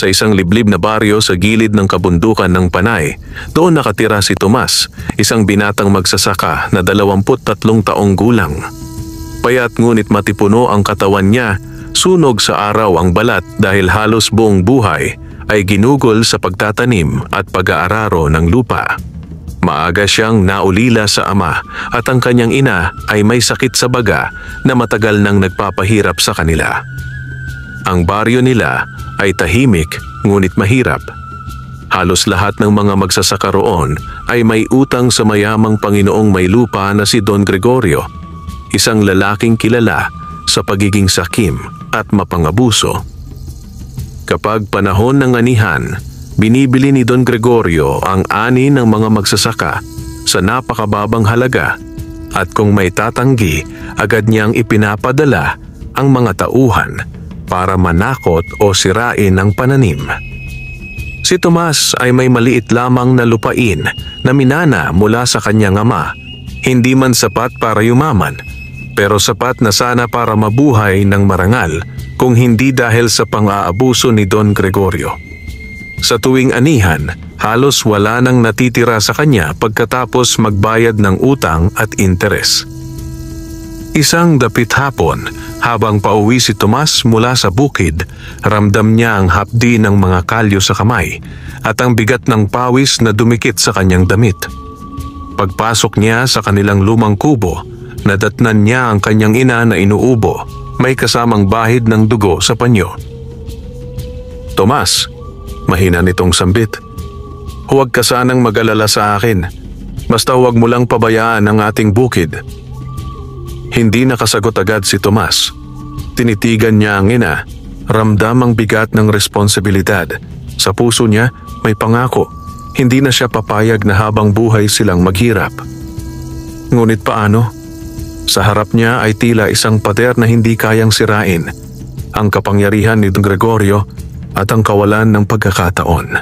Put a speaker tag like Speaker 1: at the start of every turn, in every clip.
Speaker 1: Sa isang liblib na baryo sa gilid ng kabundukan ng Panay, doon nakatira si Tomas, isang binatang magsasaka na 23 taong gulang. Payat ngunit matipuno ang katawan niya, sunog sa araw ang balat dahil halos buong buhay ay ginugol sa pagtatanim at pag-aararo ng lupa. Maaga siyang naulila sa ama at ang kanyang ina ay may sakit sa baga na matagal nang nagpapahirap sa kanila. Ang baryo nila ay tahimik ngunit mahirap. Halos lahat ng mga magsasaka roon ay may utang sa mayamang Panginoong may lupa na si Don Gregorio, isang lalaking kilala sa pagiging sakim at mapangabuso. Kapag panahon ng anihan, binibili ni Don Gregorio ang ani ng mga magsasaka sa napakababang halaga at kung may tatanggi, agad niyang ipinapadala ang mga tauhan para manakot o sirain ang pananim. Si Tomas ay may maliit lamang na lupain na minana mula sa kanyang ama. Hindi man sapat para yumaman, pero sapat na sana para mabuhay ng marangal kung hindi dahil sa pang-aabuso ni Don Gregorio. Sa tuwing anihan, halos wala nang natitira sa kanya pagkatapos magbayad ng utang at interes. Isang dapit hapon, habang pauwi si Tomas mula sa bukid, ramdam niya ang hapdi ng mga kalyo sa kamay at ang bigat ng pawis na dumikit sa kanyang damit. Pagpasok niya sa kanilang lumang kubo, nadatnan niya ang kanyang ina na inuubo, may kasamang bahid ng dugo sa panyo. "Tomas," mahina nitong sambit, "huwag ka sanang mag-alala sa akin. Basta huwag mo lang pabayaan ang ating bukid." Hindi nakasagot agad si Tomas. Tinitigan niya ang ina, ramdam ang bigat ng responsibilidad. Sa puso niya, may pangako. Hindi na siya papayag na habang buhay silang maghirap. Ngunit paano? Sa harap niya ay tila isang pader na hindi kayang sirain. Ang kapangyarihan ni Don Gregorio at ang kawalan ng pagkakataon.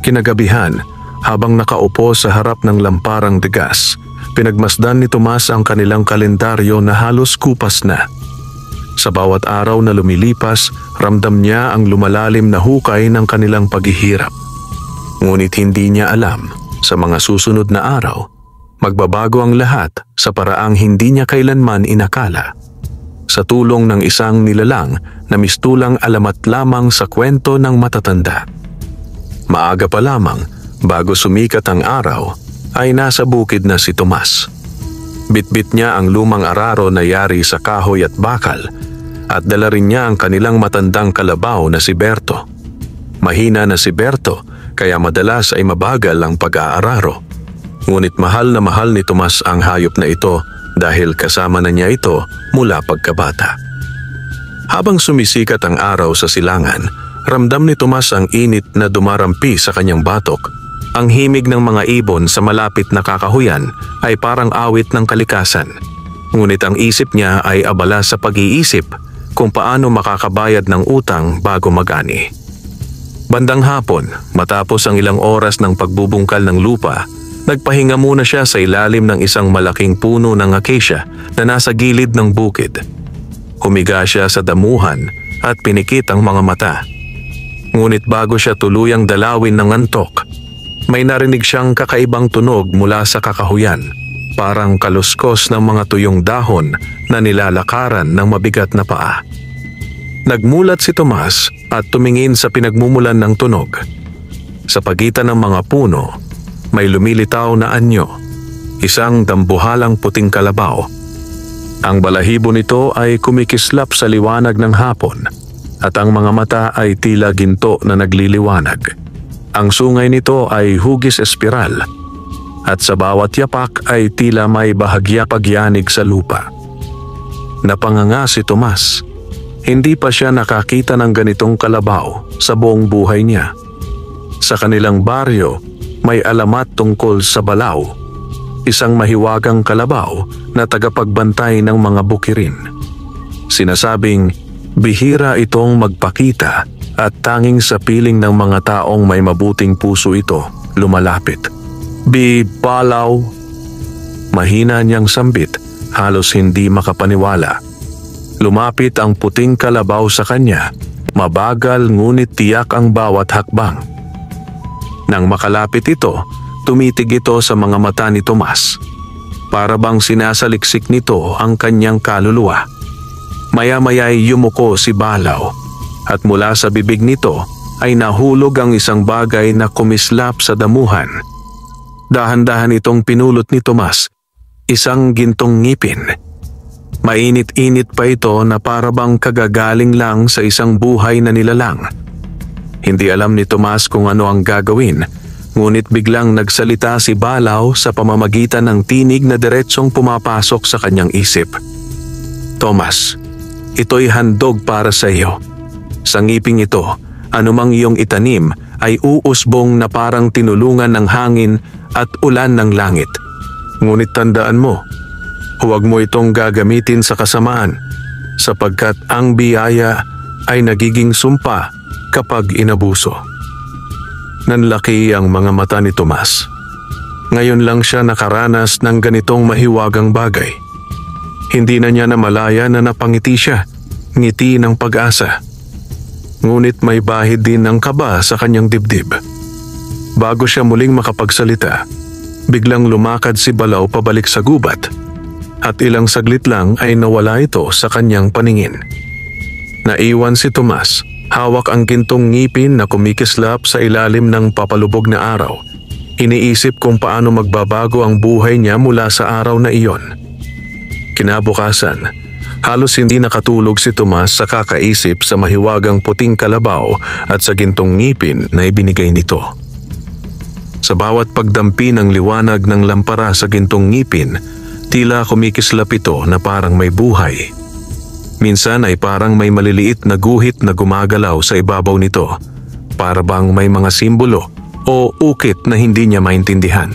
Speaker 1: Kinagabihan, habang nakaupo sa harap ng lamparang degas, pinagmasdan ni Tomas ang kanilang kalendaryo na halos kupas na. Sa bawat araw na lumilipas, ramdam niya ang lumalalim na hukay ng kanilang paghihirap. Ngunit hindi niya alam, sa mga susunod na araw, magbabago ang lahat sa paraang hindi niya kailanman inakala. Sa tulong ng isang nilalang na mistulang alamat lamang sa kwento ng matatanda. Maaga pa lamang, bago sumikat ang araw, ay nasa bukid na si Tomas. Bitbit niya ang lumang araro na yari sa kahoy at bakal at dala rin niya ang kanilang matandang kalabaw na si Berto. Mahina na si Berto kaya madalas ay mabagal ang pag-aararo. Ngunit mahal na mahal ni Tomas ang hayop na ito dahil kasama na niya ito mula pagkabata. Habang sumisikat ang araw sa silangan, ramdam ni Tomas ang init na dumarampi sa kanyang batok. Ang himig ng mga ibon sa malapit na kakahuyan ay parang awit ng kalikasan. Ngunit ang isip niya ay abala sa pag-iisip kung paano makakabayad ng utang bago mag-ani. Bandang hapon, matapos ang ilang oras ng pagbubungkal ng lupa, nagpahinga muna siya sa ilalim ng isang malaking puno ng acacia na nasa gilid ng bukid. Humiga siya sa damuhan at pinikit ang mga mata. Ngunit bago siya tuluyang dalawin ng antok, may narinig siyang kakaibang tunog mula sa kakahuyan, parang kaluskos ng mga tuyong dahon na nilalakaran ng mabigat na paa. Nagmulat si Tomas at tumingin sa pinagmumulan ng tunog. Sa pagitan ng mga puno, may lumilitaw na anyo, isang dambuhalang puting kalabaw. Ang balahibo nito ay kumikislap sa liwanag ng hapon at ang mga mata ay tila ginto na nagliliwanag. Ang sungay nito ay hugis espiral at sa bawat yapak ay tila may bahagya pagyanig sa lupa. Napanganga si Tomas. Hindi pa siya nakakita ng ganitong kalabaw sa buong buhay niya. Sa kanilang baryo, may alamat tungkol sa balaw, isang mahiwagang kalabaw na tagapagbantay ng mga bukirin. Sinasabing bihira itong magpakita at tanging sa piling ng mga taong may mabuting puso ito lumalapit. "Balaw." Mahina niyang sambit, halos hindi makapaniwala. Lumapit ang puting kalabaw sa kanya Mabagal ngunit tiyak ang bawat hakbang. Nang makalapit ito, tumitig ito sa mga mata ni Tomas. Para bang sinasaliksik nito ang kanyang kaluluwa. Maya-maya'y yumuko si Balaw at mula sa bibig nito ay nahulog ang isang bagay na kumislap sa damuhan. Dahan-dahan itong pinulot ni Tomas, isang gintong ngipin. Mainit-init pa ito na para bang kagagaling lang sa isang buhay na nilalang. Hindi alam ni Tomas kung ano ang gagawin, ngunit biglang nagsalita si Balaw sa pamamagitan ng tinig na diretsong pumapasok sa kanyang isip. Tomas, ito'y handog para sa iyo. Sa ngiping ito, anumang iyong itanim ay uusbong na parang tinulungan ng hangin at ulan ng langit. Ngunit tandaan mo, huwag mo itong gagamitin sa kasamaan sapagkat ang biyaya ay nagiging sumpa kapag inabuso. Nanlaki ang mga mata ni Tomas. Ngayon lang siya nakaranas ng ganitong mahiwagang bagay. Hindi na niya namalaya na napangiti siya, ngiti ng pag-asa. Ngunit may bahid din ng kaba sa kanyang dibdib. Bago siya muling makapagsalita, biglang lumakad si Balaw pabalik sa gubat at ilang saglit lang ay nawala ito sa kanyang paningin. Naiwan si Tomas, hawak ang gintong ngipin na kumikislap sa ilalim ng papalubog na araw. Iniisip kung paano magbabago ang buhay niya mula sa araw na iyon. Kinabukasan, halos hindi nakatulog si Tomas sa kakaisip sa mahiwagang puting kalabaw at sa gintong ngipin na ibinigay nito. Sa bawat pagdampi ng liwanag ng lampara sa gintong ngipin, tila kumikislap ito na parang may buhay. Minsan ay parang may maliliit na guhit na gumagalaw sa ibabaw nito, para bang may mga simbolo o ukit na hindi niya maintindihan.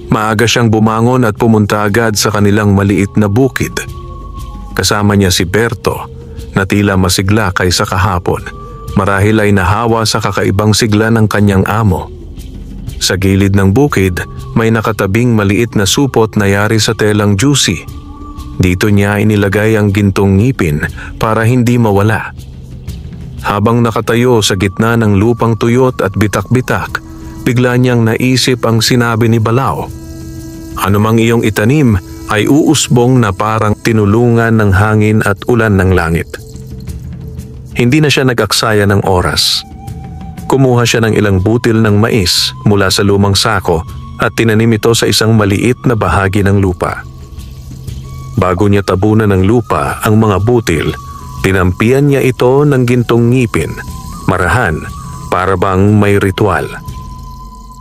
Speaker 1: Maaga siyang bumangon at pumunta agad sa kanilang maliit na bukid. Kasama niya si Berto na tila masigla kaysa kahapon, marahil ay nahawa sa kakaibang sigla ng kanyang amo. Sa gilid ng bukid, may nakatabing maliit na supot na yari sa telang juicy. Dito niya inilagay ang gintong ngipin para hindi mawala. Habang nakatayo sa gitna ng lupang tuyot at bitak-bitak, bigla niyang naisip ang sinabi ni Balaw. Anumang iyong itanim ay uusbong na parang tinulungan ng hangin at ulan ng langit. Hindi na siya nag-aksaya ng oras. Kumuha siya ng ilang butil ng mais mula sa lumang sako at tinanim ito sa isang maliit na bahagi ng lupa. Bago niya tabunan ng lupa ang mga butil, tinampian niya ito ng gintong ngipin, marahan, para bang may ritual.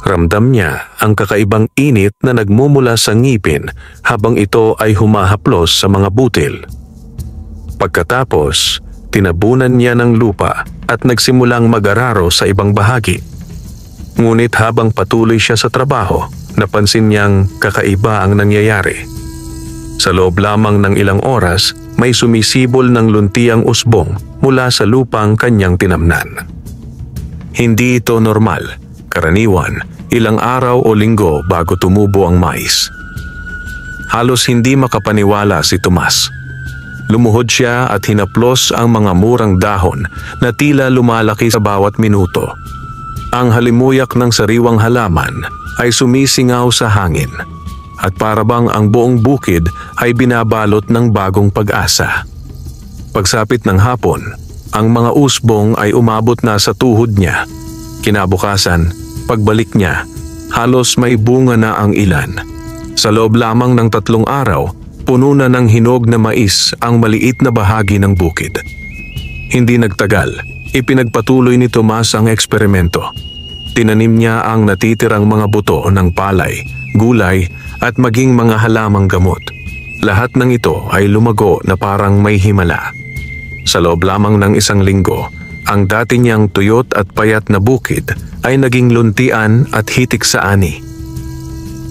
Speaker 1: Ramdam niya ang kakaibang init na nagmumula sa ngipin habang ito ay humahaplos sa mga butil. Pagkatapos, tinabunan niya ng lupa at nagsimulang mag-araro sa ibang bahagi. Ngunit habang patuloy siya sa trabaho, napansin niyang kakaiba ang nangyayari. Sa loob lamang ng ilang oras, may sumisibol ng luntiang usbong mula sa lupang kanyang tinamnan. Hindi ito normal. Karaniwan, ilang araw o linggo bago tumubo ang mais. Halos hindi makapaniwala si Tomas. Lumuhod siya at hinaplos ang mga murang dahon na tila lumalaki sa bawat minuto. Ang halimuyak ng sariwang halaman ay sumisingaw sa hangin at parabang ang buong bukid ay binabalot ng bagong pag-asa. Pagsapit ng hapon, ang mga usbong ay umabot na sa tuhod niya. Kinabukasan, pagbalik niya, halos may bunga na ang ilan. Sa loob lamang ng 3 araw, puno na ng hinog na mais ang maliit na bahagi ng bukid. Hindi nagtagal, ipinagpatuloy ni Tomas ang eksperimento. Tinanim niya ang natitirang mga buto ng palay, gulay at maging mga halamang gamot. Lahat ng ito ay lumago na parang may himala. Sa loob lamang ng 1 linggo, ang dati niyang tuyot at payat na bukid ay naging luntian at hitik sa ani.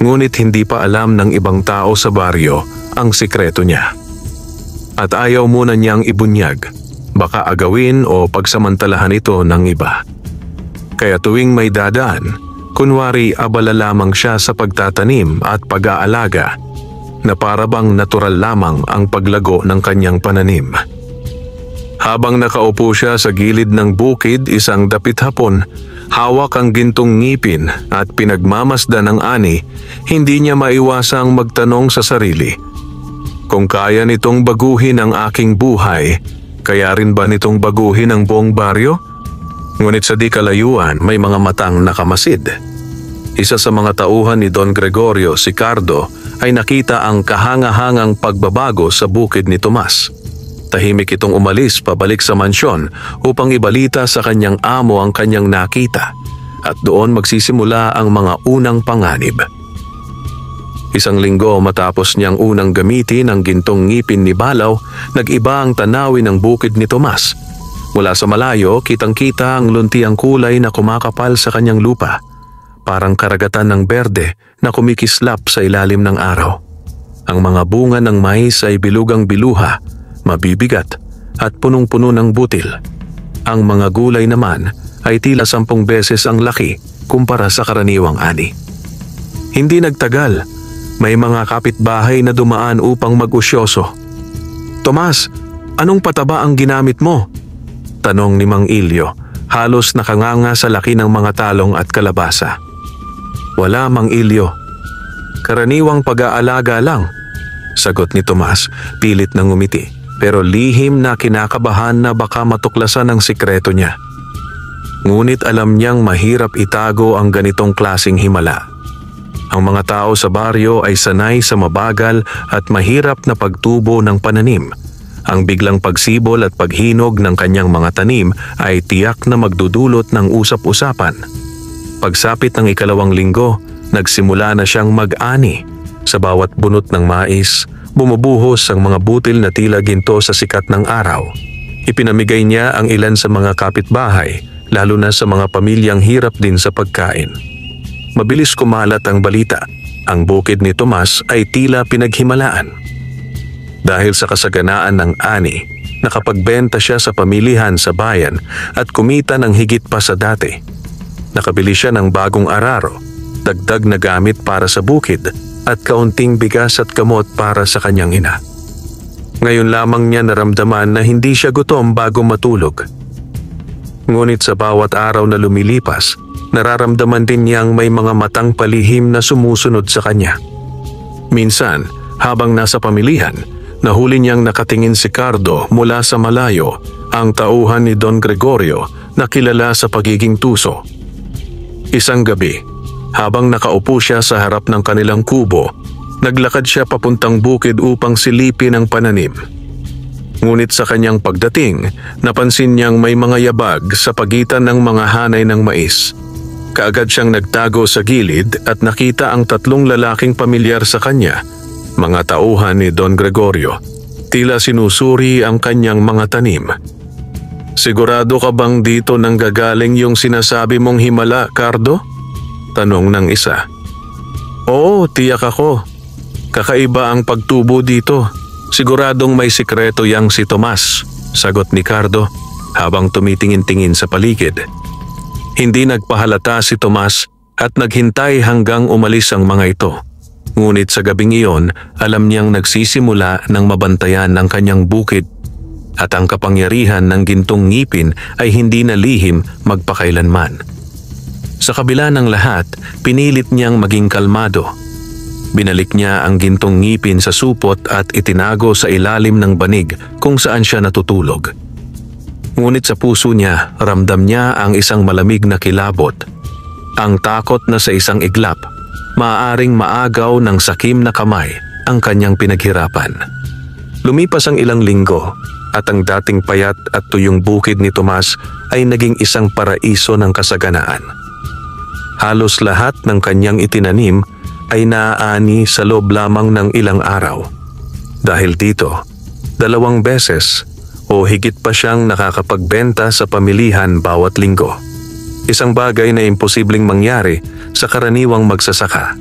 Speaker 1: Ngunit hindi pa alam ng ibang tao sa baryo ang sikreto niya. At ayaw muna niyang ibunyag, baka agawin o pagsamantalahan ito ng iba. Kaya tuwing may dadaan, kunwari abala lamang siya sa pagtatanim at pag-aalaga, na parabang natural lamang ang paglago ng kanyang pananim. Habang nakaupo siya sa gilid ng bukid, isang dapit hapon, hawak ang gintong ngipin at pinagmamasdan ng ani, hindi niya maiwasang magtanong sa sarili. Kung kaya nitong baguhin ang aking buhay, kaya rin ba nitong baguhin ang buong baryo? Ngunit sa di kalayuan, may mga matang nakamasid. Isa sa mga tauhan ni Don Gregorio, si Cardo, ay nakita ang kahanga-hangang pagbabago sa bukid ni Tomas. Tahimik itong umalis pabalik sa mansyon upang ibalita sa kanyang amo ang kanyang nakita at doon magsisimula ang mga unang panganib. Isang linggo matapos niyang unang gamitin ang gintong ngipin ni Balaw, nag-iba ang tanawin ng bukid ni Tomas. Mula sa malayo, kitang-kita ang luntiang kulay na kumakapal sa kanyang lupa, parang karagatan ng berde na kumikislap sa ilalim ng araw. Ang mga bunga ng mais ay bilugang-biluha, mabibigat at punong-puno ng butil. Ang mga gulay naman ay tila 10 beses ang laki kumpara sa karaniwang ani. Hindi nagtagal, may mga kapitbahay na dumaan upang mag-usyoso. "Tomas, anong pataba ang ginamit mo?" tanong ni Mang Ilyo, halos nakanganga sa laki ng mga talong at kalabasa. "Wala, Mang Ilyo. Karaniwang pag-aalaga lang," sagot ni Tomas, pilit na ngumiti. Pero lihim na kinakabahan na baka matuklasan ang sikreto niya. Ngunit alam niyang mahirap itago ang ganitong klasing himala. Ang mga tao sa baryo ay sanay sa mabagal at mahirap na pagtubo ng pananim. Ang biglang pagsibol at paghinog ng kanyang mga tanim ay tiyak na magdudulot ng usap-usapan. Pagsapit ng 2 linggo, nagsimula na siyang mag-ani. Sa bawat bunot ng mais, bumubuhos ang mga butil na tila ginto sa sikat ng araw. Ipinamigay niya ang ilan sa mga kapitbahay, lalo na sa mga pamilyang hirap din sa pagkain. Mabilis kumalat ang balita. Ang bukid ni Tomas ay tila pinaghimalaan. Dahil sa kasaganaan ng ani, nakapagbenta siya sa pamilihan sa bayan at kumita ng higit pa sa dati. Nakabili siya ng bagong araro, dagdag na gamit para sa bukid, at kaunting bigas at gamot para sa kanyang ina. Ngayon lamang niya naramdaman na hindi siya gutom bago matulog. Ngunit sa bawat araw na lumilipas, nararamdaman din niyang may mga matang palihim na sumusunod sa kanya. Minsan, habang nasa pamilihan, nahuli niyang nakatingin si Cardo mula sa malayo, ang tauhan ni Don Gregorio na kilala sa pagiging tuso. Isang gabi, habang nakaupo siya sa harap ng kanilang kubo, naglakad siya papuntang bukid upang silipin ang pananim. Ngunit sa kanyang pagdating, napansin niyang may mga yabag sa pagitan ng mga hanay ng mais. Kaagad siyang nagtago sa gilid at nakita ang 3 lalaking pamilyar sa kanya, mga tauhan ni Don Gregorio. Tila sinusuri ang kanyang mga tanim. "Sigurado ka bang dito nanggagaling yung sinasabi mong himala, Cardo?" tanong ng isa. "Oo, tiyak ako. Kakaiba ang pagtubo dito. Siguradong may sikreto yang si Tomas," sagot ni Cardo habang tumitingin-tingin sa paligid. Hindi nagpahalata si Tomas at naghintay hanggang umalis ang mga ito. Ngunit sa gabing iyon, alam niyang nagsisimula ng mabantayan ng kanyang bukid at ang kapangyarihan ng gintong ngipin ay hindi na lihim magpakailanman. Sa kabila ng lahat, pinilit niyang maging kalmado. Binalik niya ang gintong ngipin sa supot at itinago sa ilalim ng banig kung saan siya natutulog. Ngunit sa puso niya, ramdam niya ang isang malamig na kilabot. Ang takot na sa isang iglap, maaaring maagaw ng sakim na kamay ang kanyang pinaghirapan. Lumipas ang ilang linggo at ang dating payat at tuyong bukid ni Tomas ay naging isang paraiso ng kasaganaan. Halos lahat ng kanyang itinanim ay naaani sa loob lamang ng ilang araw. Dahil dito, 2 beses o higit pa siyang nakakapagbenta sa pamilihan bawat linggo. Isang bagay na imposibleng mangyari sa karaniwang magsasaka.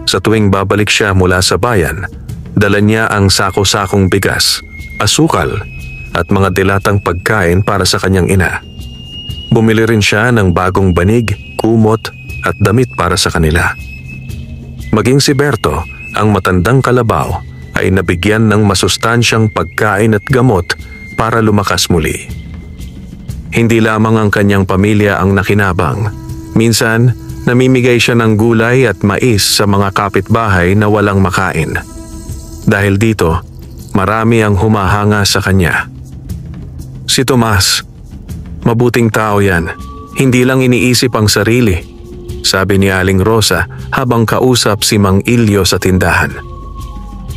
Speaker 1: Sa tuwing babalik siya mula sa bayan, dala niya ang sako-sakong bigas, asukal at mga dilatang pagkain para sa kanyang ina. Bumili rin siya ng bagong banig, kumot at damit para sa kanila. Maging si Berto, ang matandang kalabaw, ay nabigyan ng masustansyang pagkain at gamot para lumakas muli. Hindi lamang ang kanyang pamilya ang nakinabang. Minsan, namimigay siya ng gulay at mais sa mga kapitbahay na walang makain. Dahil dito, marami ang humahanga sa kanya. Si Tomas, mabuting tao yan. Hindi lang iniisip ang sarili, sabi ni Aling Rosa habang kausap si Mang Ilyo sa tindahan.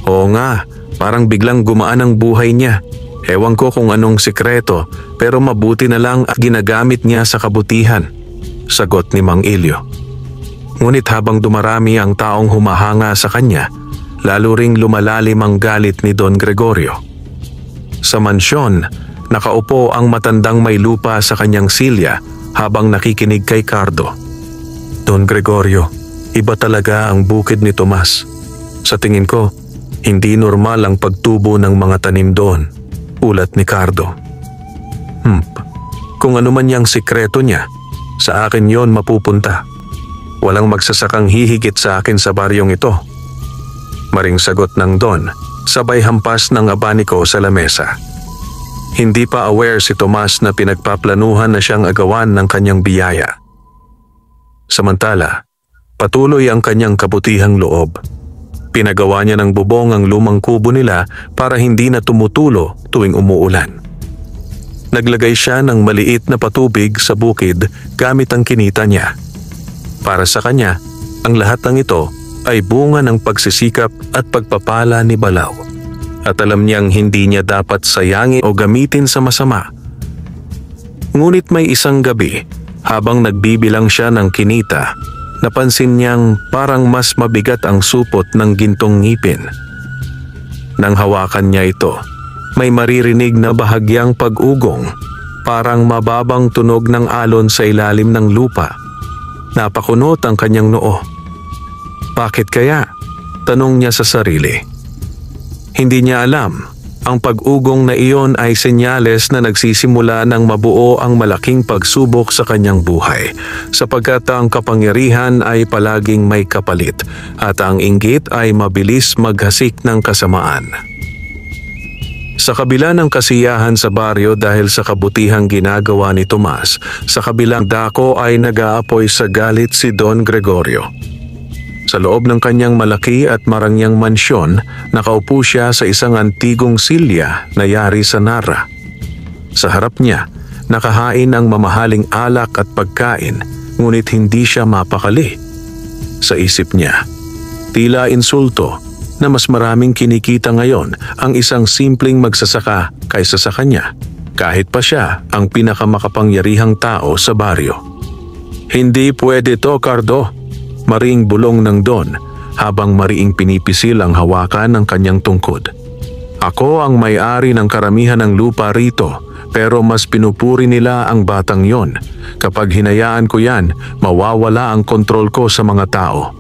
Speaker 1: Oo nga, parang biglang gumaan ang buhay niya. Ewan ko kung anong sikreto, pero mabuti na lang at ginagamit niya sa kabutihan, sagot ni Mang Ilyo. Ngunit habang dumarami ang taong humahanga sa kanya, lalo ring lumalalim ang galit ni Don Gregorio. Sa mansyon, nakaupo ang matandang may lupa sa kanyang silya habang nakikinig kay Cardo. Don Gregorio, iba talaga ang bukid ni Tomas. Sa tingin ko, hindi normal ang pagtubo ng mga tanim doon, ulat ni Cardo. Kung ano man yang sikreto niya, sa akin yon mapupunta. Walang magsasakang hihigit sa akin sa baryong ito. Maring sagot ng Don, sabay hampas ng abaniko sa lamesa. Hindi pa aware si Tomas na pinagpaplanuhan na siyang agawan ng kanyang biyaya. Samantala, patuloy ang kanyang kabutihang loob. Pinagawa niya ng bubong ang lumang kubo nila para hindi na tumutulo tuwing umuulan. Naglagay siya ng maliit na patubig sa bukid gamit ang kinita niya. Para sa kanya, ang lahat ng ito ay bunga ng pagsisikap at pagpapala ni Balao. At alam niyang hindi niya dapat sayangin o gamitin sa masama. Ngunit may isang gabi, habang nagbibilang siya ng kinita, napansin niyang parang mas mabigat ang supot ng gintong ngipin. Nang hawakan niya ito, may maririnig na bahagyang pag-ugong, parang mababang tunog ng alon sa ilalim ng lupa. Napakunot ang kanyang noo. Bakit kaya? Tanong niya sa sarili. Hindi niya alam, ang pag-ugong na iyon ay senyales na nagsisimula ng mabuo ang malaking pagsubok sa kanyang buhay, sapagkat ang kapangyarihan ay palaging may kapalit at ang inggit ay mabilis maghasik ng kasamaan. Sa kabila ng kasiyahan sa baryo dahil sa kabutihang ginagawa ni Tomas, sa kabilang dako ay nag-aapoy sa galit si Don Gregorio. Sa loob ng kanyang malaki at marangyang mansyon, nakaupo siya sa isang antigong silya na yari sa Nara. Sa harap niya, nakahain ang mamahaling alak at pagkain, ngunit hindi siya mapakali. Sa isip niya, tila insulto na mas maraming kinikita ngayon ang isang simpleng magsasaka kaysa sa kanya, kahit pa siya ang pinakamakapangyarihang tao sa baryo. Hindi pwede to, Cardo. Mariing bulong ng Don habang mariing pinipisil ang hawakan ng kanyang tungkod. Ako ang may-ari ng karamihan ng lupa rito, pero mas pinupuri nila ang batang yon. Kapag hinayaan ko yan, mawawala ang kontrol ko sa mga tao.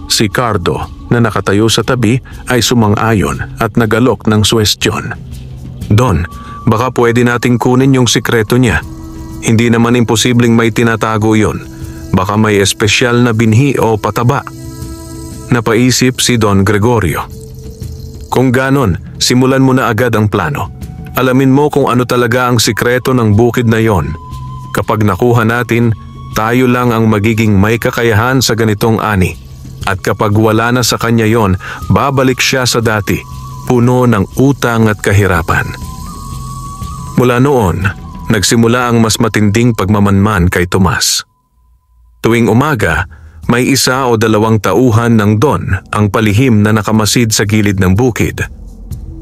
Speaker 1: Si Cardo na nakatayo sa tabi ay sumang-ayon at nagalok ng suwestyon. Don, baka pwede nating kunin yung sikreto niya. Hindi naman imposibleng may tinatago yon. Baka may espesyal na binhi o pataba. Napaisip si Don Gregorio. Kung ganon, simulan mo na agad ang plano. Alamin mo kung ano talaga ang sikreto ng bukid na yon. Kapag nakuha natin, tayo lang ang magiging may kakayahan sa ganitong ani. At kapag wala na sa kanya yon, babalik siya sa dati, puno ng utang at kahirapan. Mula noon, nagsimula ang mas matinding pagmamanman kay Tomas. Tuwing umaga, may isa o dalawang tauhan ng Don ang palihim na nakamasid sa gilid ng bukid.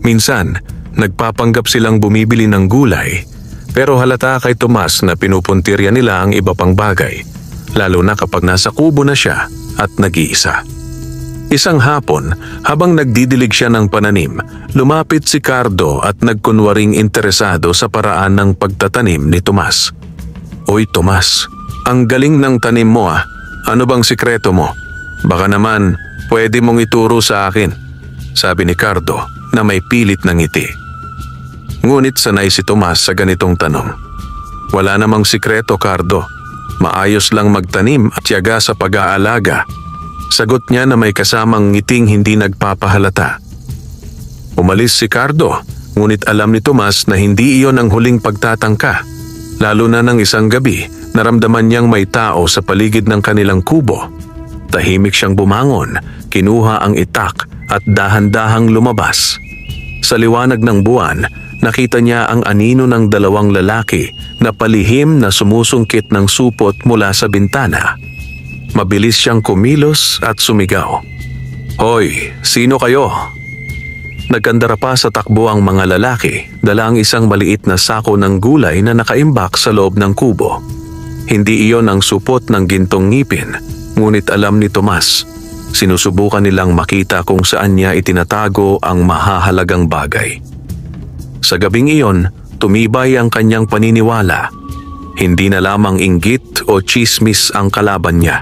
Speaker 1: Minsan, nagpapanggap silang bumibili ng gulay, pero halata kay Tomas na pinupuntirya nila ang iba pang bagay, lalo na kapag nasa kubo na siya at nag-iisa. Isang hapon, habang nagdidilig siya ng pananim, lumapit si Cardo at nagkunwaring interesado sa paraan ng pagtatanim ni Tomas. Oy Tomas, ang galing ng tanim mo ah. Ano bang sikreto mo? Baka naman pwede mong ituro sa akin, sabi ni Cardo na may pilit ng ngiti. Ngunit sanay si Tomas sa ganitong tanong. Wala namang sikreto, Cardo. Maayos lang magtanim at tiyaga sa pag-aalaga. Sagot niya na may kasamang ngiting hindi nagpapahalata. Umalis si Cardo Ngunit alam ni Tomas na hindi iyon ang huling pagtatangka. Lalo na ng isang gabi, naramdaman niyang may tao sa paligid ng kanilang kubo. Tahimik siyang bumangon, kinuha ang itak at dahan-dahang lumabas. Sa liwanag ng buwan, nakita niya ang anino ng dalawang lalaki na palihim na sumusungkit ng supot mula sa bintana. Mabilis siyang kumilos at sumigaw. "Hoy, sino kayo?" Nagkandara pa sa takbo ang mga lalaki, dala ang isang maliit na sako ng gulay na nakaimbak sa loob ng kubo. Hindi iyon ang supot ng gintong ngipin, ngunit alam ni Tomas. Sinusubukan nilang makita kung saan niya itinatago ang mahahalagang bagay. Sa gabing iyon, tumibay ang kanyang paniniwala. Hindi na lamang inggit o chismis ang kalaban niya.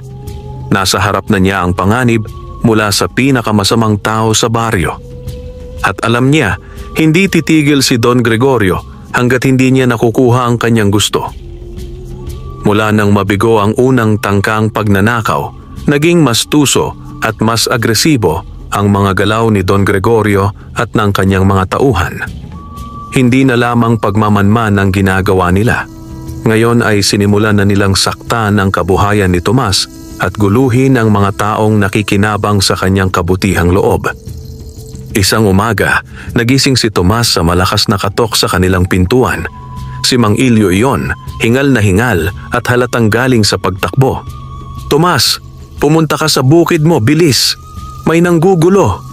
Speaker 1: Nasa harap na niya ang panganib mula sa pinakamasamang tao sa baryo. At alam niya, hindi titigil si Don Gregorio hanggat hindi niya nakukuha ang kanyang gusto. Mula nang mabigo ang unang tangkang pagnanakaw, naging mas tuso at mas agresibo ang mga galaw ni Don Gregorio at ng kanyang mga tauhan. Hindi na lamang pagmamanman ang ginagawa nila. Ngayon ay sinimulan na nilang saktan ang kabuhayan ni Tomas at guluhin ang mga taong nakikinabang sa kanyang kabutihang loob. Isang umaga, nagising si Tomas sa malakas na katok sa kanilang pintuan. Si Mang Ilyo iyon, hingal na hingal at halatang galing sa pagtakbo. "Tomas, pumunta ka sa bukid mo, bilis! May nanggugulo!"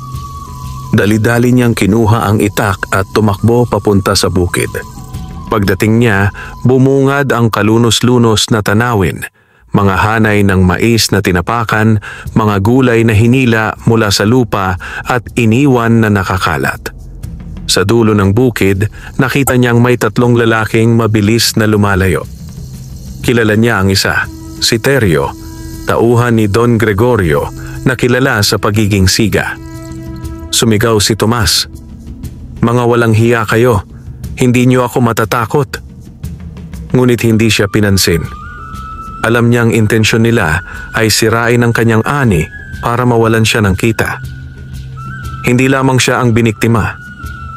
Speaker 1: Dali-dali niyang kinuha ang itak at tumakbo papunta sa bukid. Pagdating niya, bumungad ang kalunos-lunos na tanawin. Mga hanay ng mais na tinapakan, mga gulay na hinila mula sa lupa at iniwan na nakakalat. Sa dulo ng bukid, nakita niyang may 3 lalaking mabilis na lumalayo. Kilala niya ang isa, si Teryo, tauhan ni Don Gregorio na kilala sa pagiging siga. Sumigaw si Tomas, "Mga walang hiya kayo, hindi niyo ako matatakot." Ngunit hindi siya pinansin. Alam niyang intensyon nila ay sirain ang kanyang ani para mawalan siya ng kita. Hindi lamang siya ang biniktima.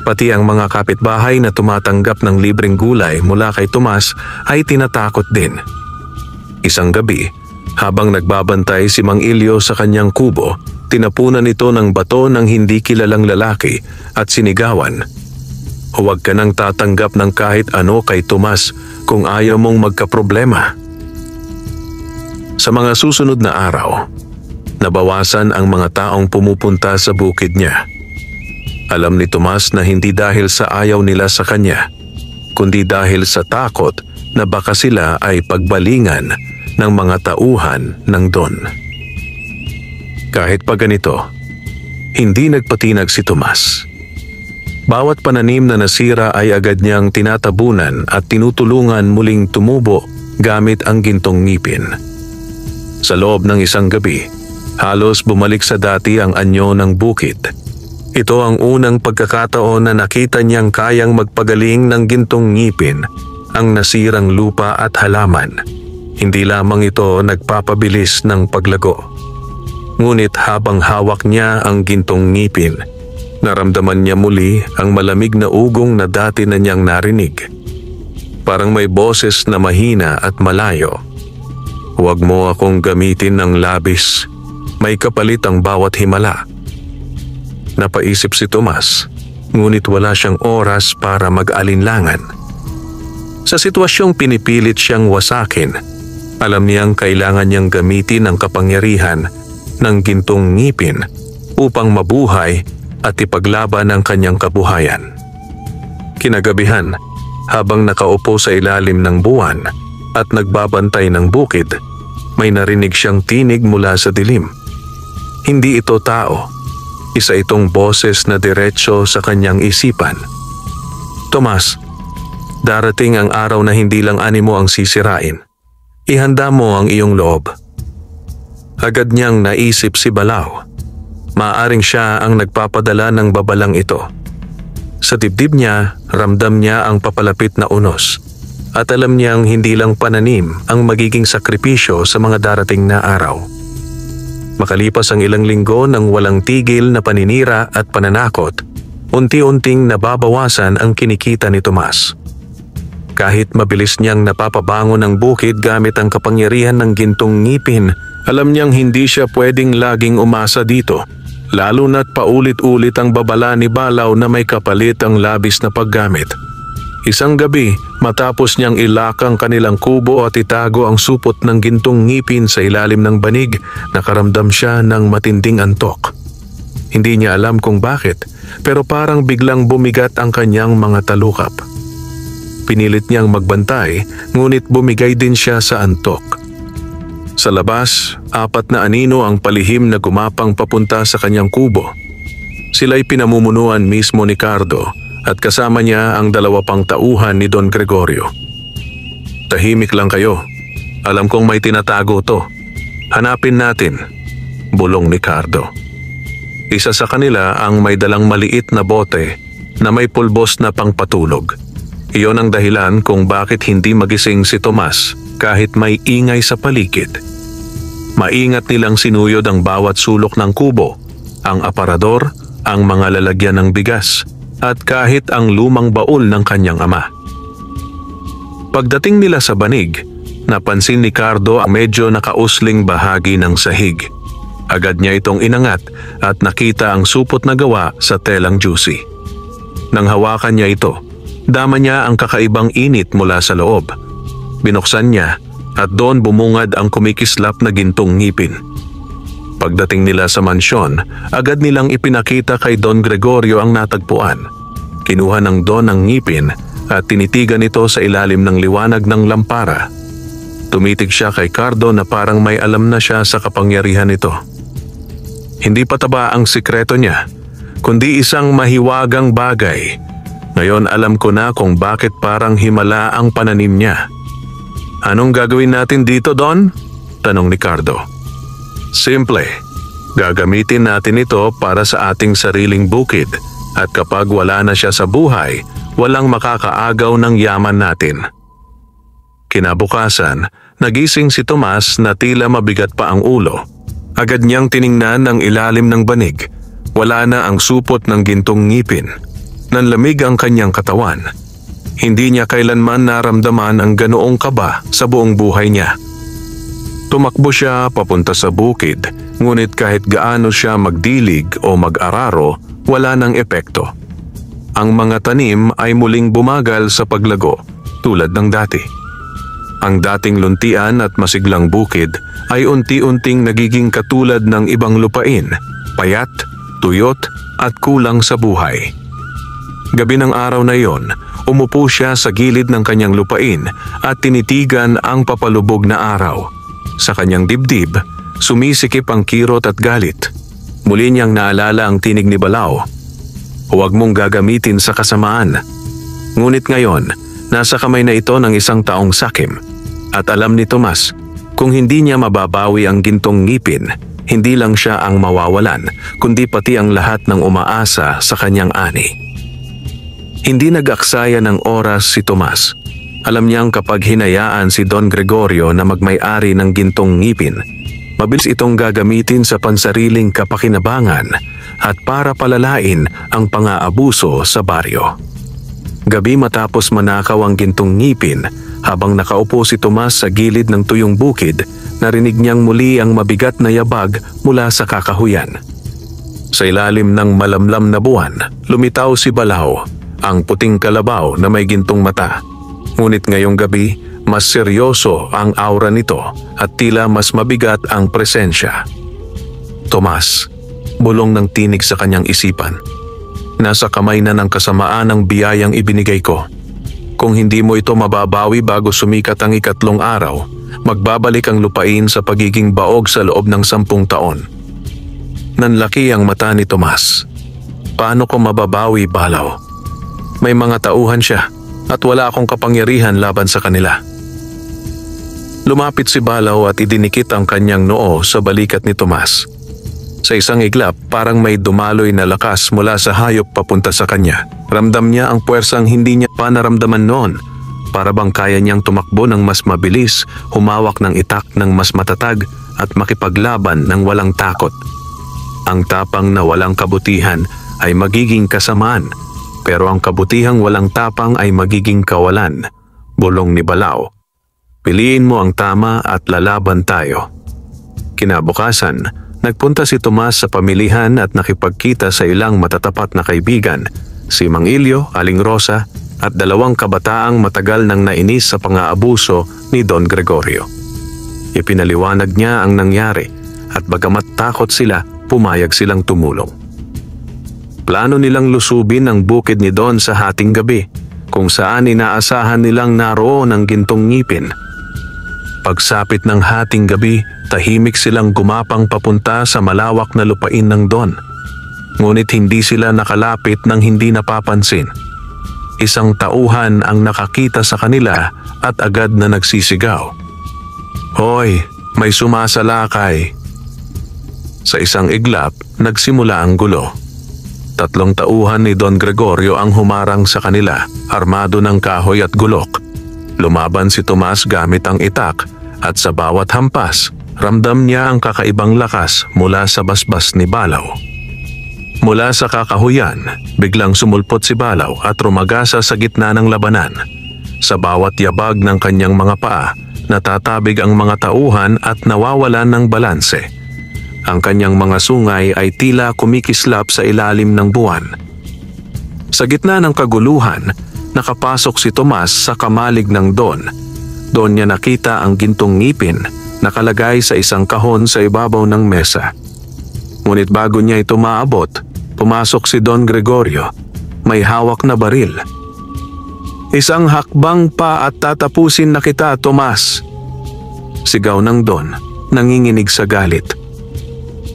Speaker 1: Pati ang mga kapitbahay na tumatanggap ng libreng gulay mula kay Tomas ay tinatakot din. Isang gabi, habang nagbabantay si Mang Ilyo sa kanyang kubo, tinapunan ito ng bato ng hindi kilalang lalaki at sinigawan, "Huwag ka nang tatanggap ng kahit ano kay Tomas kung ayaw mong magkaproblema." Sa mga susunod na araw, nabawasan ang mga taong pumupunta sa bukid niya. Alam ni Tomas na hindi dahil sa ayaw nila sa kanya, kundi dahil sa takot na baka sila ay pagbalingan ng mga tauhan ng Don. Kahit pa ganito, hindi nagpatinag si Tomas. Bawat pananim na nasira ay agad niyang tinatabunan at tinutulungan muling tumubo gamit ang gintong ngipin. Sa loob ng isang gabi, halos bumalik sa dati ang anyo ng bukid. Ito ang unang pagkakataon na nakita niyang kayang magpagaling ng gintong ngipin ang nasirang lupa at halaman. Hindi lamang ito nagpapabilis ng paglago. Ngunit habang hawak niya ang gintong ngipin, naramdaman niya muli ang malamig na ugong na dati na niyang narinig. Parang may boses na mahina at malayo. "Huwag mo akong gamitin ng labis. May kapalit ang bawat himala." Napaisip si Tomas, ngunit wala siyang oras para mag-alinlangan. Sa sitwasyong pinipilit siyang wasakin, alam niyang kailangan niyang gamitin ang kapangyarihan ng gintong ngipin upang mabuhay at ipaglaban ang kanyang kabuhayan. Kinagabihan, habang nakaupo sa ilalim ng buwan at nagbabantay ng bukid, may narinig siyang tinig mula sa dilim. Hindi ito tao, isa itong boses na diretso sa kanyang isipan. "Tomas, darating ang araw na hindi lang animo ang sisirain. Ihanda mo ang iyong loob." Agad niyang naisip si Balao. Maaaring siya ang nagpapadala ng babalang ito. Sa dibdib niya, ramdam niya ang papalapit na unos. At alam niyang hindi lang pananim ang magiging sakripisyo sa mga darating na araw. Makalipas ang ilang linggo ng walang tigil na paninira at pananakot, unti-unting nababawasan ang kinikita ni Tomas. Kahit mabilis niyang napapabangon ang bukid gamit ang kapangyarihan ng gintong ngipin, alam niyang hindi siya pwedeng laging umasa dito, lalo na't paulit-ulit ang babala ni Balaw na may kapalit ang labis na paggamit. Isang gabi, matapos niyang ilak ang kanilang kubo at itago ang supot ng gintong ngipin sa ilalim ng banig, nakaramdam siya ng matinding antok. Hindi niya alam kung bakit, pero parang biglang bumigat ang kanyang mga talukap. Pinilit niyang magbantay, ngunit bumigay din siya sa antok. Sa labas, 4 na anino ang palihim na gumapang papunta sa kanyang kubo. Sila'y pinamumunuan mismo ni Cardo at kasama niya ang 2 pang tauhan ni Don Gregorio. "Tahimik lang kayo. Alam kong may tinatago to. Hanapin natin," bulong ni Cardo. Isa sa kanila ang may dalang maliit na bote na may pulbos na pangpatulog. Iyon ang dahilan kung bakit hindi magising si Tomas kahit may ingay sa paligid. Maingat nilang sinuyod ang bawat sulok ng kubo, ang aparador, ang mga lalagyan ng bigas, at kahit ang lumang baul ng kanyang ama. Pagdating nila sa banig, napansin ni Cardo ang medyo nakausling bahagi ng sahig. Agad niya itong inangat at nakita ang supot na gawa sa telang juicy. Nang hawakan niya ito, dama niya ang kakaibang init mula sa loob. Binuksan niya at doon bumungad ang kumikislap na gintong ngipin. Pagdating nila sa mansyon, agad nilang ipinakita kay Don Gregorio ang natagpuan. Kinuha ng Don ang ngipin at tinitigan ito sa ilalim ng liwanag ng lampara. Tumitig siya kay Cardo na parang may alam na siya sa kapangyarihan nito. Hindi pataba ang sikreto niya, kundi isang mahiwagang bagay. Ngayon alam ko na kung bakit parang himala ang pananim niya. "Anong gagawin natin dito, Don?" tanong ni Cardo. "Simple. Gagamitin natin ito para sa ating sariling bukid at kapag wala na siya sa buhay, walang makakaagaw ng yaman natin." Kinabukasan, nagising si Tomas na tila mabigat pa ang ulo. Agad niyang tiningnan ang ilalim ng banig. Wala na ang supot ng gintong ngipin. Nanlamig ang kanyang katawan. Hindi niya kailanman naramdaman ang ganoong kaba sa buong buhay niya. Tumakbo siya papunta sa bukid, ngunit kahit gaano siya magdilig o mag-araro, wala nang epekto. Ang mga tanim ay muling bumagal sa paglago, tulad ng dati. Ang dating luntian at masiglang bukid ay unti-unting nagiging katulad ng ibang lupain, payat, tuyot at kulang sa buhay. Gabi ng araw na iyon, umupo siya sa gilid ng kanyang lupain at tinitigan ang papalubog na araw. Sa kanyang dibdib, sumisikip ang kirot at galit. Muli niyang naalala ang tinig ni Balaw. "Huwag mong gagamitin sa kasamaan." Ngunit ngayon, nasa kamay na ito ng isang taong sakim. At alam ni Tomas, kung hindi niya mababawi ang gintong ngipin, hindi lang siya ang mawawalan, kundi pati ang lahat ng umaasa sa kanyang ani. Hindi nag-aksaya ng oras si Tomas. Alam niyang kapag hinayaan si Don Gregorio na magmay-ari ng gintong ngipin, mabilis itong gagamitin sa pansariling kapakinabangan at para palalain ang pang-aabuso sa baryo. Gabi matapos manakaw ang gintong ngipin, habang nakaupo si Tomas sa gilid ng tuyong bukid, narinig niyang muli ang mabigat na yabag mula sa kakahuyan. Sa ilalim ng malamlam na buwan, lumitaw si Balaw, ang puting kalabaw na may gintong mata. Ngunit ngayong gabi, mas seryoso ang aura nito at tila mas mabigat ang presensya. "Tomas," bulong ng tinig sa kanyang isipan. "Nasa kamay na ng kasamaan ang biyayang ibinigay ko. Kung hindi mo ito mababawi bago sumikat ang 3 araw, magbabalik ang lupain sa pagiging baog sa loob ng 10 taon. Nanlaki ang mata ni Tomas. "Paano ko mababawi, Balaw? May mga tauhan siya at wala akong kapangyarihan laban sa kanila." Lumapit si Balaw at idinikit ang kanyang noo sa balikat ni Tomas. Sa isang iglap, parang may dumaloy na lakas mula sa hayop papunta sa kanya. Ramdam niya ang puwersang hindi niya pa naramdaman noon. Para bang kaya niyang tumakbo ng mas mabilis, humawak ng itak ng mas matatag at makipaglaban ng walang takot. Ang tapang na walang kabutihan ay magiging kasamaan, pero ang kabutihang walang tapang ay magiging kawalan, bulong ni Balao. Piliin mo ang tama at lalaban tayo. Kinabukasan, nagpunta si Tomas sa pamilihan at nakipagkita sa ilang matatapat na kaibigan, si Mang Ilyo, Aling Rosa, at 2 kabataang matagal nang nainis sa pang-aabuso ni Don Gregorio. Ipinaliwanag niya ang nangyari at bagamat takot sila, pumayag silang tumulong. Plano nilang lusubin ang bukid ni Don sa hating gabi, kung saan inaasahan nilang naroon ang gintong ngipin. Pagsapit ng hating gabi, tahimik silang gumapang papunta sa malawak na lupain ng Don. Ngunit hindi sila nakalapit nang hindi napapansin. Isang tauhan ang nakakita sa kanila at agad na nagsisigaw. "Hoy, may sumasalakay!" Sa isang iglap, nagsimula ang gulo. 3 tauhan ni Don Gregorio ang humarang sa kanila, armado ng kahoy at gulok. Lumaban si Tomas gamit ang itak at sa bawat hampas, ramdam niya ang kakaibang lakas mula sa basbas ni Balao. Mula sa kakahuyan, biglang sumulpot si Balao at rumagasa sa gitna ng labanan. Sa bawat yabag ng kanyang mga paa, natatabig ang mga tauhan at nawawalan ng balanse. Ang kanyang mga sungay ay tila kumikislap sa ilalim ng buwan. Sa gitna ng kaguluhan, nakapasok si Tomas sa kamalig ng Don. Doon niya nakita ang gintong ngipin nakalagay sa isang kahon sa ibabaw ng mesa. Ngunit bago niya ito maabot, pumasok si Don Gregorio. May hawak na baril. "Isang hakbang pa at tatapusin na kita, Tomas!" Sigaw ng Don, nanginginig sa galit.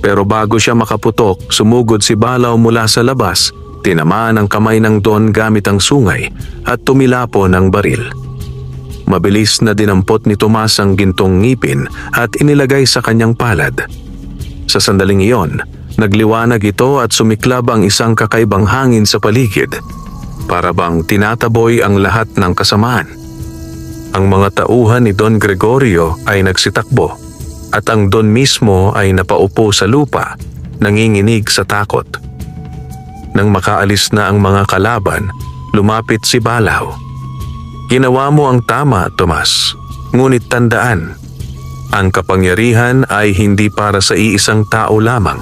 Speaker 1: Pero bago siya makaputok, sumugod si Balao mula sa labas. Tinamaan ang kamay ng Don gamit ang sungay at tumilapo ng baril. Mabilis na dinampot ni Tomas ang gintong ngipin at inilagay sa kanyang palad. Sa sandaling iyon, nagliwanag ito at sumiklab ang isang kakaibang hangin sa paligid. Para bang tinataboy ang lahat ng kasamaan. Ang mga tauhan ni Don Gregorio ay nagsitakbo at ang Don mismo ay napaupo sa lupa, nanginginig sa takot. Nang makaalis na ang mga kalaban, lumapit si Balao. "Ginawa mo ang tama, Tomas. Ngunit tandaan, ang kapangyarihan ay hindi para sa iisang tao lamang.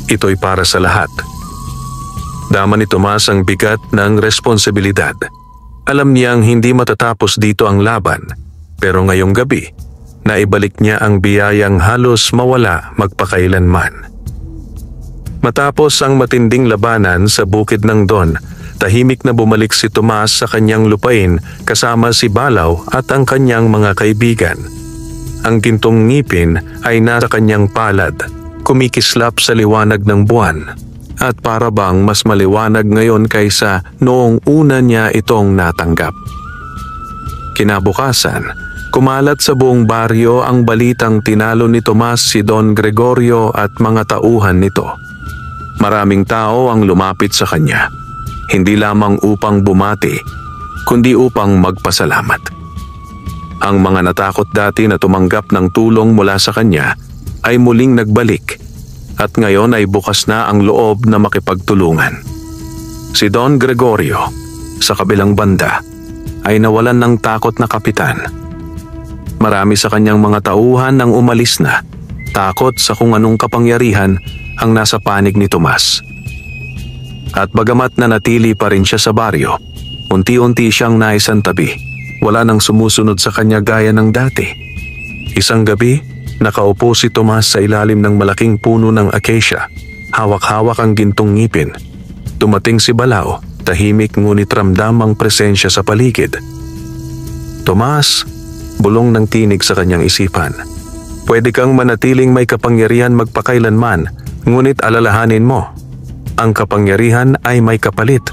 Speaker 1: Ito'y para sa lahat." Dama ni Tomas ang bigat ng responsibilidad. Alam niyang hindi matatapos dito ang laban, pero ngayong gabi, naibalik niya ang biyayang halos mawala magpakailanman. Matapos ang matinding labanan sa bukid ng Don, tahimik na bumalik si Tomas sa kanyang lupain kasama si Balao at ang kanyang mga kaibigan. Ang gintong ngipin ay nasa kanyang palad, kumikislap sa liwanag ng buwan, at para bang mas maliwanag ngayon kaysa noong una niya itong natanggap. Kinabukasan, kumalat sa buong baryo ang balitang tinalo ni Tomas si Don Gregorio at mga tauhan nito. Maraming tao ang lumapit sa kanya, hindi lamang upang bumati, kundi upang magpasalamat. Ang mga natakot dati na tumanggap ng tulong mula sa kanya ay muling nagbalik at ngayon ay bukas na ang loob na makipagtulungan. Si Don Gregorio, sa kabilang banda, ay nawalan ng takot na kapitan. Marami sa kanyang mga tauhan ang umalis na, takot sa kung anong kapangyarihan ang nasa panig ni Tomas. At bagamat nanatili pa rin siya sa baryo, unti-unti siyang naisantabi. Wala nang sumusunod sa kanya gaya ng dati. Isang gabi, nakaupo si Tomas sa ilalim ng malaking puno ng acacia. Hawak-hawak ang gintong ngipin. Dumating si Balao, tahimik ngunit ramdam ang presensya sa paligid. "Tomas," bulong ng tinig sa kanyang isipan, "pwede kang manatiling may kapangyarihan magpakailanman, ngunit alalahanin mo, ang kapangyarihan ay may kapalit.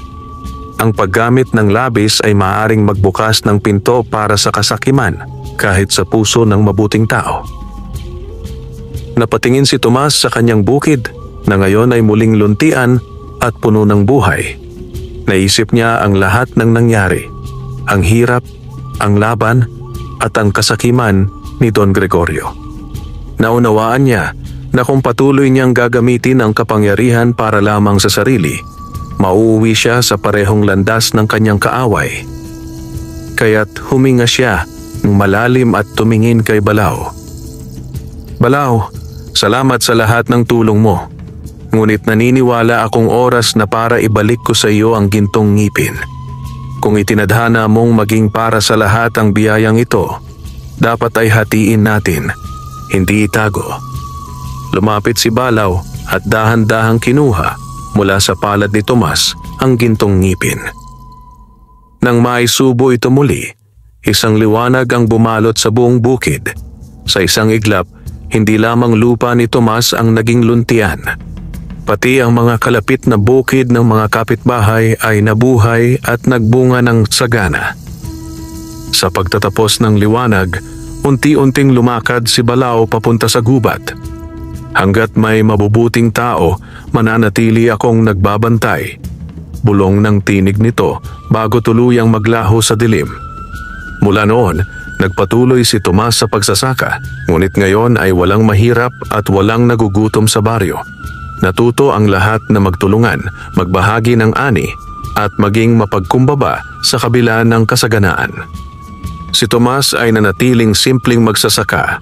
Speaker 1: Ang paggamit ng labis ay maaaring magbukas ng pinto para sa kasakiman kahit sa puso ng mabuting tao." Napatingin si Tomas sa kanyang bukid na ngayon ay muling luntian at puno ng buhay. Naisip niya ang lahat ng nangyari, ang hirap, ang laban at ang kasakiman ni Don Gregorio. Naunawaan niya na kung patuloy niyang gagamitin ang kapangyarihan para lamang sa sarili, mauuwi siya sa parehong landas ng kanyang kaaway. Kaya't huminga siya ng malalim at tumingin kay Balao. Balao, salamat sa lahat ng tulong mo. Ngunit naniniwala akong oras na para ibalik ko sa iyo ang gintong ngipin. Kung itinadhana mong maging para sa lahat ang biyayang ito, dapat ay hatiin natin, hindi itago. Lumapit si Balao at dahan-dahang kinuha mula sa palad ni Tomas ang gintong ngipin. Nang maisubo ito muli, isang liwanag ang bumalot sa buong bukid. Sa isang iglap, hindi lamang lupa ni Tomas ang naging luntian. Pati ang mga kalapit na bukid ng mga kapitbahay ay nabuhay at nagbunga ng sagana. Sa pagtatapos ng liwanag, unti-unting lumakad si Balao papunta sa gubat. Hanggat may mabubuting tao, mananatili akong nagbabantay. Bulong ng tinig nito bago tuluyang maglaho sa dilim. Mula noon, nagpatuloy si Tomas sa pagsasaka, ngunit ngayon ay walang mahirap at walang nagugutom sa baryo. Natuto ang lahat na magtulungan, magbahagi ng ani at maging mapagkumbaba sa kabila ng kasaganaan. Si Tomas ay nanatiling simpleng magsasaka,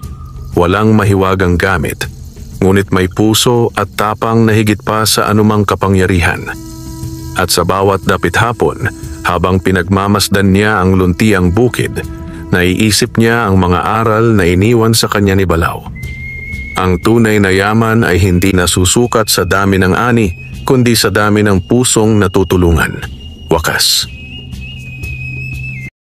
Speaker 1: walang mahiwagang gamit, ngunit may puso at tapang na higit pa sa anumang kapangyarihan. At sa bawat dapit hapon, habang pinagmamasdan niya ang luntiang bukid, naiisip niya ang mga aral na iniwan sa kanya ni Balao. Ang tunay na yaman ay hindi nasusukat sa dami ng ani, kundi sa dami ng pusong natutulungan. Wakas.